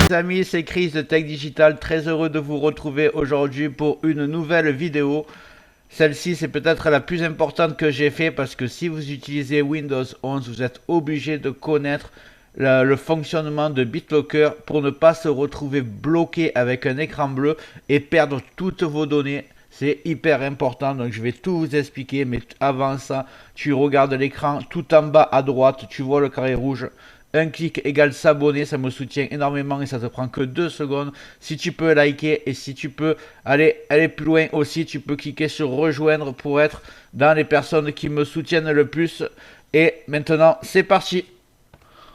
Les amis, c'est Chris de Tech Digital, très heureux de vous retrouver aujourd'hui pour une nouvelle vidéo. Celle-ci, c'est peut-être la plus importante que j'ai fait parce que si vous utilisez Windows 11, vous êtes obligé de connaître le fonctionnement de BitLocker pour ne pas se retrouver bloqué avec un écran bleu et perdre toutes vos données. C'est hyper important, donc je vais tout vous expliquer, mais avant ça, tu regardes l'écran tout en bas à droite, tu vois le carré rouge. Un clic égale s'abonner, ça me soutient énormément et ça te prend que 2 secondes. Si tu peux liker et si tu peux aller plus loin aussi, tu peux cliquer sur rejoindre pour être dans les personnes qui me soutiennent le plus. Et maintenant, c'est parti.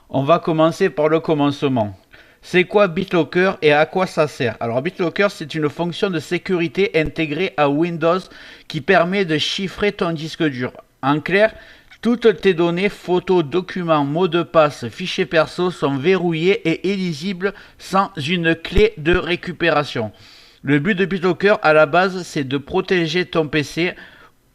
On va commencer par le commencement. C'est quoi BitLocker et à quoi ça sert? Alors BitLocker, c'est une fonction de sécurité intégrée à Windows qui permet de chiffrer ton disque dur. En clair, toutes tes données, photos, documents, mots de passe, fichiers perso sont verrouillés et illisibles sans une clé de récupération. Le but de BitLocker à la base, c'est de protéger ton PC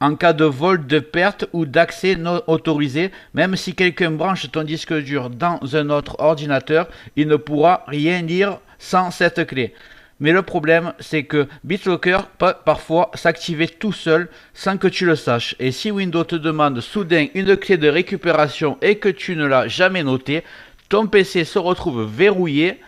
en cas de vol, de perte ou d'accès non autorisé. Même si quelqu'un branche ton disque dur dans un autre ordinateur, il ne pourra rien lire sans cette clé. Mais le problème, c'est que BitLocker peut parfois s'activer tout seul sans que tu le saches. Et si Windows te demande soudain une clé de récupération et que tu ne l'as jamais notée, ton PC se retrouve verrouillé,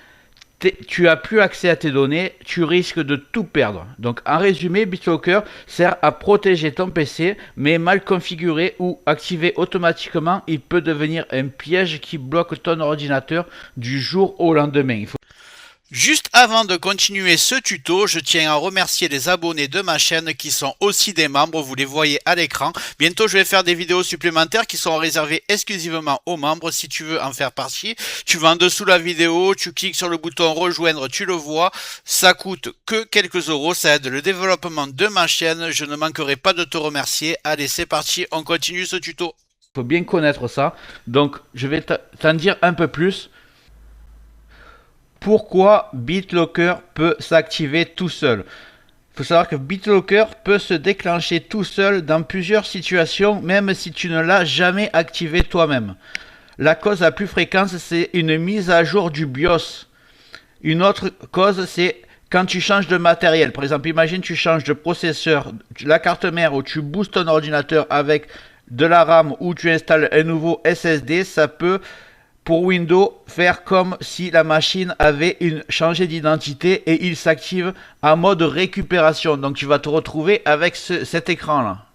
tu n'as plus accès à tes données, tu risques de tout perdre. Donc en résumé, BitLocker sert à protéger ton PC, mais mal configuré ou activé automatiquement, il peut devenir un piège qui bloque ton ordinateur du jour au lendemain. Juste avant de continuer ce tuto, je tiens à remercier les abonnés de ma chaîne qui sont aussi des membres, vous les voyez à l'écran. Bientôt, je vais faire des vidéos supplémentaires qui sont réservées exclusivement aux membres. Si tu veux en faire partie, tu vas en dessous de la vidéo, tu cliques sur le bouton rejoindre, tu le vois. Ça coûte que quelques euros, ça aide le développement de ma chaîne. Je ne manquerai pas de te remercier. Allez, c'est parti, on continue ce tuto. Il faut bien connaître ça, donc je vais t'en dire un peu plus. Pourquoi BitLocker peut s'activer tout seul? Il faut savoir que BitLocker peut se déclencher tout seul dans plusieurs situations, même si tu ne l'as jamais activé toi-même. La cause la plus fréquente, c'est une mise à jour du BIOS. Une autre cause, c'est quand tu changes de matériel. Par exemple, imagine tu changes de processeur, la carte mère, ou tu boostes ton ordinateur avec de la RAM, ou tu installes un nouveau SSD, ça peut, pour Windows, faire comme si la machine avait changé d'identité et il s'active en mode récupération. Donc tu vas te retrouver avec cet écran là.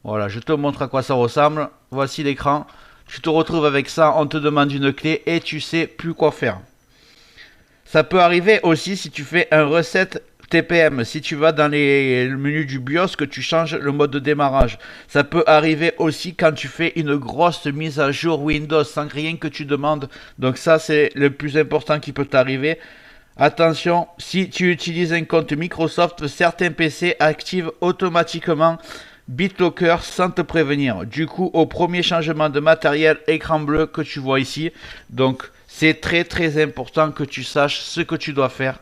Voilà, je te montre à quoi ça ressemble. Voici l'écran. Tu te retrouves avec ça, on te demande une clé et tu sais plus quoi faire. Ça peut arriver aussi si tu fais un reset TPM, si tu vas dans le menu du BIOS, que tu changes le mode de démarrage. Ça peut arriver aussi quand tu fais une grosse mise à jour Windows sans rien que tu demandes. Donc ça, c'est le plus important qui peut t'arriver. Attention, si tu utilises un compte Microsoft, certains PC activent automatiquement BitLocker sans te prévenir. Du coup, au premier changement de matériel, écran bleu que tu vois ici. Donc c'est très important que tu saches ce que tu dois faire.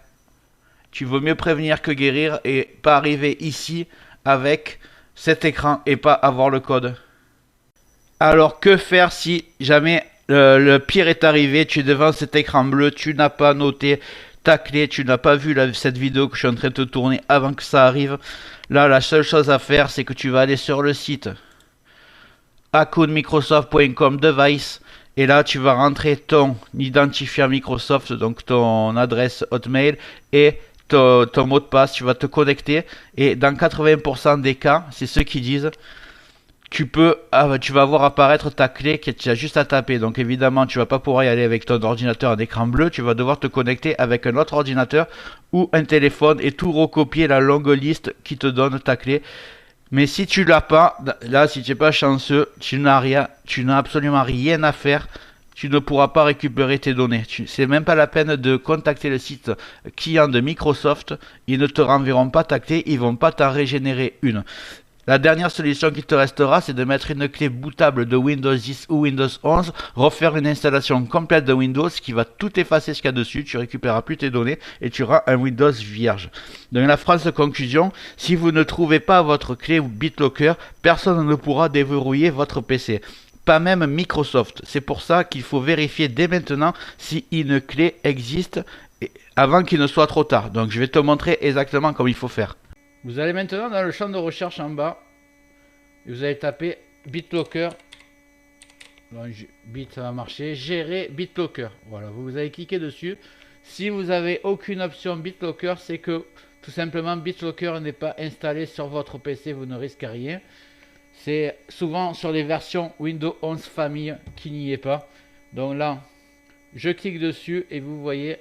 Tu veux mieux prévenir que guérir et pas arriver ici avec cet écran et pas avoir le code. Alors que faire si jamais le pire est arrivé, tu es devant cet écran bleu, tu n'as pas noté ta clé, tu n'as pas vu cette vidéo que je suis en train de te tourner avant que ça arrive. Là, la seule chose à faire, c'est que tu vas aller sur le site accountmicrosoft.com device. Et là, tu vas rentrer ton identifiant Microsoft, donc ton adresse Hotmail et ton mot de passe. Tu vas te connecter et dans 80% des cas, c'est ceux qui disent, tu vas voir apparaître ta clé que tu as juste à taper. Donc évidemment, tu vas pas pouvoir y aller avec ton ordinateur en écran bleu. Tu vas devoir te connecter avec un autre ordinateur ou un téléphone et tout recopier la longue liste qui te donne ta clé. Mais si tu l'as pas, là, si tu n'es pas chanceux, tu n'as absolument rien à faire. Tu ne pourras pas récupérer tes données. C'est même pas la peine de contacter le site client de Microsoft. Ils ne te renverront pas ta clé, ils vont pas t'en régénérer une. La dernière solution qui te restera, c'est de mettre une clé bootable de Windows 10 ou Windows 11, refaire une installation complète de Windows qui va tout effacer ce qu'il y a dessus, tu récupéreras plus tes données et tu auras un Windows vierge. Donc la phrase de conclusion, si vous ne trouvez pas votre clé BitLocker, personne ne pourra déverrouiller votre PC. pas même Microsoft. C'est pour ça qu'il faut vérifier dès maintenant si une clé existe avant qu'il ne soit trop tard. Donc je vais te montrer exactement comment il faut faire. Vous allez maintenant dans le champ de recherche en bas et vous allez taper BitLocker. Bit, ça va marcher. Gérer BitLocker. Voilà, vous allez cliquer dessus. Si vous n'avez aucune option BitLocker, c'est que tout simplement BitLocker n'est pas installé sur votre PC, vous ne risquez rien. C'est souvent sur les versions Windows 11 famille qui n'y est pas. Donc là, je clique dessus et vous voyez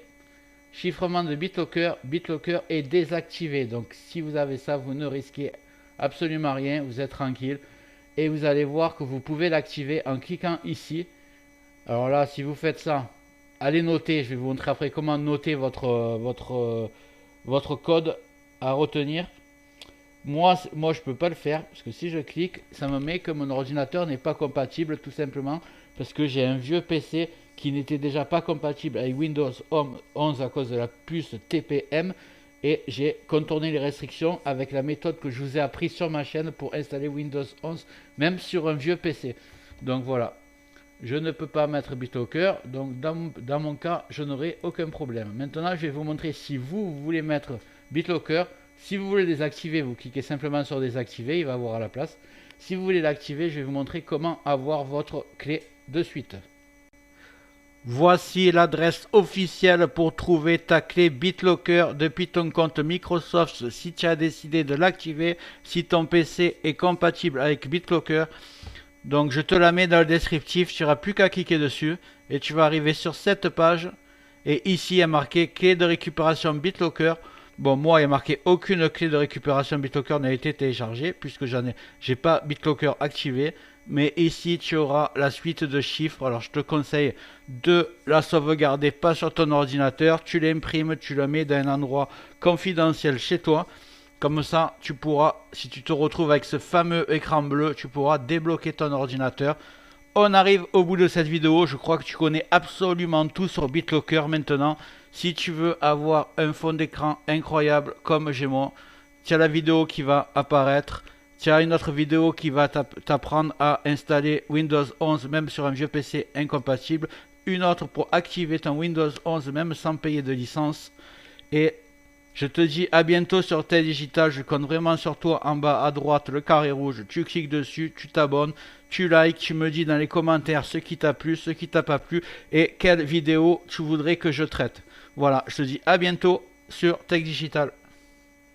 chiffrement de BitLocker. BitLocker est désactivé. Donc si vous avez ça, vous ne risquez absolument rien. Vous êtes tranquille. Et vous allez voir que vous pouvez l'activer en cliquant ici. Alors là, si vous faites ça, allez noter. Je vais vous montrer après comment noter votre code à retenir. Moi je peux pas le faire parce que si je clique, ça me met que mon ordinateur n'est pas compatible, tout simplement parce que j'ai un vieux PC qui n'était déjà pas compatible avec Windows 11 à cause de la puce TPM, et j'ai contourné les restrictions avec la méthode que je vous ai appris sur ma chaîne pour installer Windows 11 même sur un vieux PC. Donc voilà, je ne peux pas mettre BitLocker, donc dans mon cas je n'aurai aucun problème. Maintenant je vais vous montrer si vous voulez mettre BitLocker. Si vous voulez désactiver, vous cliquez simplement sur désactiver, il va avoir à la place. Si vous voulez l'activer, je vais vous montrer comment avoir votre clé de suite. Voici l'adresse officielle pour trouver ta clé BitLocker depuis ton compte Microsoft si tu as décidé de l'activer, si ton PC est compatible avec BitLocker. Donc je te la mets dans le descriptif, tu n'auras plus qu'à cliquer dessus et tu vas arriver sur cette page. Et ici il y a marqué clé de récupération BitLocker. Bon, moi, il y a marqué aucune clé de récupération BitLocker n'a été téléchargée puisque j'ai pas BitLocker activé. Mais ici, tu auras la suite de chiffres. Alors, je te conseille de la sauvegarder pas sur ton ordinateur. Tu l'imprimes, tu le mets dans un endroit confidentiel chez toi. Comme ça, tu pourras, si tu te retrouves avec ce fameux écran bleu, tu pourras débloquer ton ordinateur. On arrive au bout de cette vidéo. Je crois que tu connais absolument tout sur BitLocker maintenant. Si tu veux avoir un fond d'écran incroyable comme j'ai moi, tu as la vidéo qui va apparaître. Tu as une autre vidéo qui va t'apprendre à installer Windows 11 même sur un vieux PC incompatible. Une autre pour activer ton Windows 11 même sans payer de licence. Et je te dis à bientôt sur Tech Digital. Je compte vraiment sur toi. En bas à droite, le carré rouge, tu cliques dessus, tu t'abonnes, tu likes, tu me dis dans les commentaires ce qui t'a plu, ce qui t'a pas plu et quelle vidéo tu voudrais que je traite. Voilà, je te dis à bientôt sur Tech Digital.